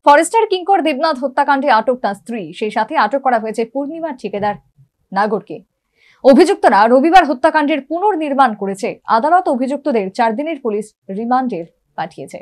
Forster কিঙ্কর দেবনাথ হত্যাকাণ্ডে আটক তার স্ত্রী, সেই সাথে আটক করা হয়েছে পূর্ণিমার ঠিকাদার নাগরকে। অভিযুক্তরা রবিবার হত্যাকাণ্ডের পুনর্নির্মাণ করেছে। আদালত অভিযুক্তদের 4 দিনের পুলিশ রিমান্ডে পাঠিয়েছে।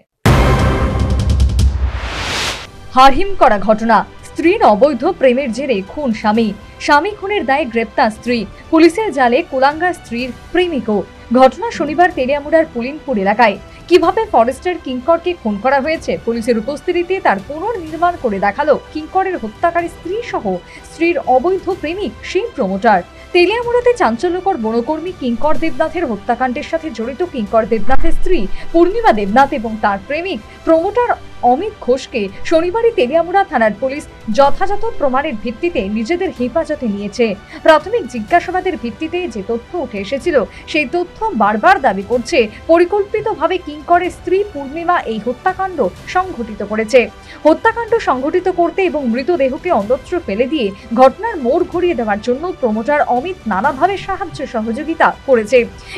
হারহিম করা ঘটনা, স্ত্রীর অবৈধ প্রেমের জেরে খুন স্বামী, স্বামী খুনের দায়ে গ্রেপ্তার স্ত্রী, পুলিশের জালে কুলাঙ্গার স্ত্রীর প্রেমিকও। ঘটনা শনিবার তেলিয়ামুড়ার পুলিনপুর এলাকায়। কিভাবে ফরেস্টার কিঙ্করকে খুন করা হয়েছে পুলিশের উপস্থিতিতে তার পুনর্নির্মাণ করে দেখালো কিঙ্করের হত্যাকারী স্ত্রী সহ স্ত্রীর অবৈধ প্রেমিক সেই প্রমোটার। তেলিয়ামুড়াতে চাঞ্চল্যকর বনকর্মী কিঙ্কর দেবনাথের হত্যাকাণ্ডের সাথে জড়িত কিঙ্কর দেবনাথের স্ত্রী পূর্ণিমা দেবনাথ এবং তার প্রেমিক প্রমোটার অমিত ঘোষকে শনিবারই তেলিয়ামুড়া থানার পুলিশ যথাযথ প্রমাণের ভিত্তিতে নিজেদের হেফাজতে নিয়েছে। প্রাথমিক জিজ্ঞাসাবাদের ভিত্তিতে যে তথ্য উঠে এসেছিল সেই তথ্য বারবার দাবি করছে পরিকল্পিতভাবে কিঙ্করের স্ত্রী পূর্ণিমা এই হত্যাকাণ্ড সংঘটিত করেছে। হত্যাকাণ্ড সংঘটিত করতে এবং মৃতদেহকে অন্যত্র ফেলে দিয়ে ঘটনার মোড় ঘুরিয়ে দেওয়ার জন্য প্রমোটার অমিত নানাভাবে সাহায্য সহযোগিতা করেছে।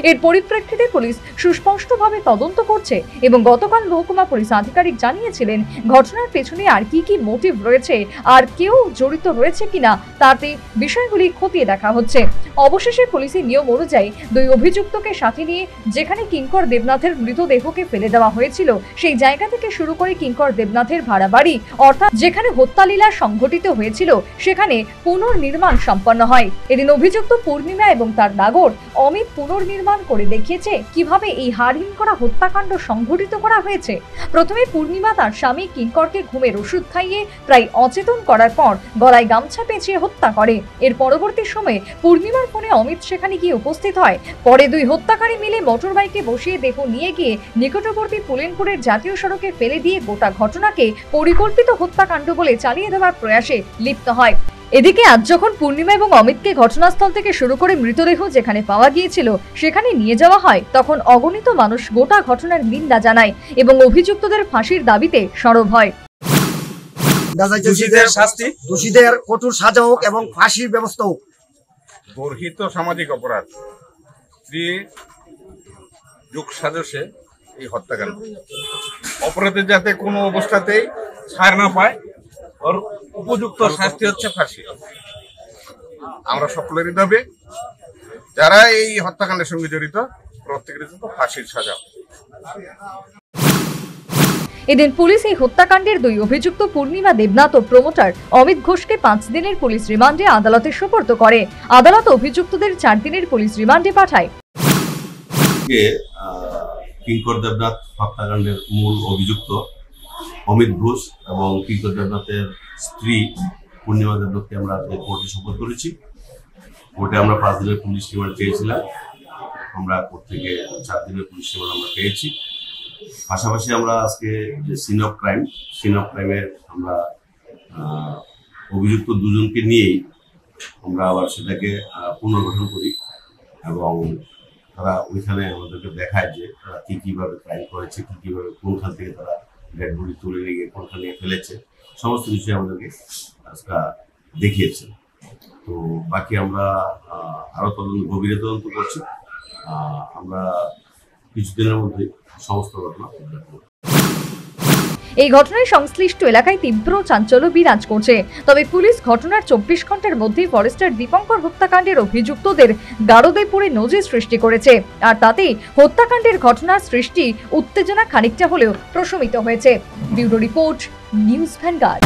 এর পরিপ্রেক্ষিতে পুলিশ সুস্পষ্টভাবে তদন্ত করছে এবং গতকাল মহকুমা পুলিশ আধিকারিক জানিয়েছিলেন ঘটনার পেছনে আর কি মোটিভ রয়েছে, আর কেউ জড়িত রয়েছে কিনা তাতে বিষয়গুলি খতিয়ে দেখা হচ্ছে। অবশেষে পুলিশের নিয়ম অনুযায়ী 2 অভিযুক্তকে সাথে নিয়ে যেখানে কিঙ্কর দেবনাথের মৃতদেহকে ফেলে দেওয়া হয়েছিল সেই জায়গা থেকে শুরু করে কিঙ্কর দেবনাথের ভাড়া বাড়ি অর্থাৎ যেখানে হত্যালীলা সংঘটিত হয়েছিল সেখানে পুনর্নির্মাণ সম্পন্ন হয়। এদিন অভিযুক্ত পূর্ণিমা এবং তার নাগর অমিত পুনর্নির্মাণ করে দেখিয়েছে কিভাবে এই হারহীন করা হত্যাকাণ্ড সংঘটিত করা হয়েছে। প্রথমে পূর্ণিমা তার স্বামী কিঙ্করকে ঘুমের ওষুধ খাইয়ে প্রায় অচেতন করার পর গলায় গামছা পেঁচিয়ে হত্যা করে। এর পরবর্তী সময়ে পূর্ণিমার ফোনে অমিত সেখানে গিয়ে উপস্থিত হয়। পরে 2 হত্যাকারী মিলে মোটর বাইকে বসিয়ে দেহ নিয়ে গিয়ে নিকটবর্তী পুলিনপুরের জাতীয় সড়কে ফেলে দিয়ে গোটা ঘটনাকে পরিকল্পিত হত্যাকাণ্ড বলে চালিয়ে দেওয়ার প্রয়াসে লিপ্ত হয়। এদিকে আজ যখন পূর্ণিমা এবং অমিতকে ঘটনাস্থল থেকে শুরু করে মৃতদেহ যেখানে পাওয়া গিয়েছিল সেখানে নিয়ে যাওয়া হয়, তখন অগণিত মানুষ গোটা ঘটনার নিন্দা জানায় এবং অভিযুক্তদের ফাঁসির দাবিতে সরব হয়। দোষীদের কঠোর সাজা হোক এবং ফাঁসির ব্যবস্থা হোক। গর্হিত সামাজিক অপরাধ, স্ত্রী যোগ সাজসে এই হত্যাকাণ্ড, অপরাধের যাতে কোনো অবস্থাতেই ছাড় না পায়, ওর উপযুক্ত শাস্তি হচ্ছে ফাঁসি। আমরা সকলেরই দাবি যারা এই হত্যাকাণ্ডের সঙ্গে জড়িত প্রত্যেকের জন্য ফাঁসির সাজা। এদিন পুলিশ এই হত্যাকাণ্ডের 2 অভিযুক্ত পূর্ণিমা দেবনাথ ও প্রমোটার অমিত ঘোষকে 5 দিনের পুলিশ রিমান্ডে আদালতে সোপর্দ করে। আদালত অভিযুক্তদের 4 দিনের পুলিশ রিমান্ডে পাঠায়। কিঙ্কর দেবনাথ হত্যাকাণ্ডের মূল অভিযুক্ত অমিত ঘোষ এবং কিঙ্কর দেবনাথের স্ত্রী পূর্ণিমা দেবনাথকে আমরা কোর্টে সোপর্দ করেছি। কোর্টে আমরা 5 দিনের পুলিশ রিমান্ড চেয়েছিলাম, আমরা কোর্ট থেকে 4 দিনের পুলিশ রিমান্ড আমরা পেয়েছি। পাশাপাশি আমরা আজকে যে সিন অফ ক্রাইমের আমরা অভিযুক্ত 2 জনকে নিয়েই আমরা আবার সেটাকে পুনর্গঠন করি এবং তারা ওইখানে আমাদেরকে দেখায় যে তারা কিভাবে ক্রাইম করেছে, কিভাবে কোনখান থেকে তারা ডেড বডি তুলে নিয়ে গিয়ে কোনখানে ফেলেছে, সমস্ত বিষয় আমাদেরকে আজকে দেখিয়েছে। তো বাকি আমরা আরো গভীরে তদন্ত করছি। আমরা কিছুদিনের মধ্যে সমস্ত ঘটনা। এই ঘটনায় সংশ্লিষ্ট এলাকায় তীব্র চাঞ্চল্য বিরাজ করছে। তবে পুলিশ ঘটনার 24 ঘন্টার মধ্যে ফরেস্টার দীপঙ্কর হত্যাকাণ্ডের অভিযুক্তদের গারদে নজির সৃষ্টি করেছে। আর তাতে হত্যাকাণ্ডের ঘটনার সৃষ্টি উত্তেজনা খানিকটা হলেও প্রশমিত হয়েছে। Bureau report, news vanguard.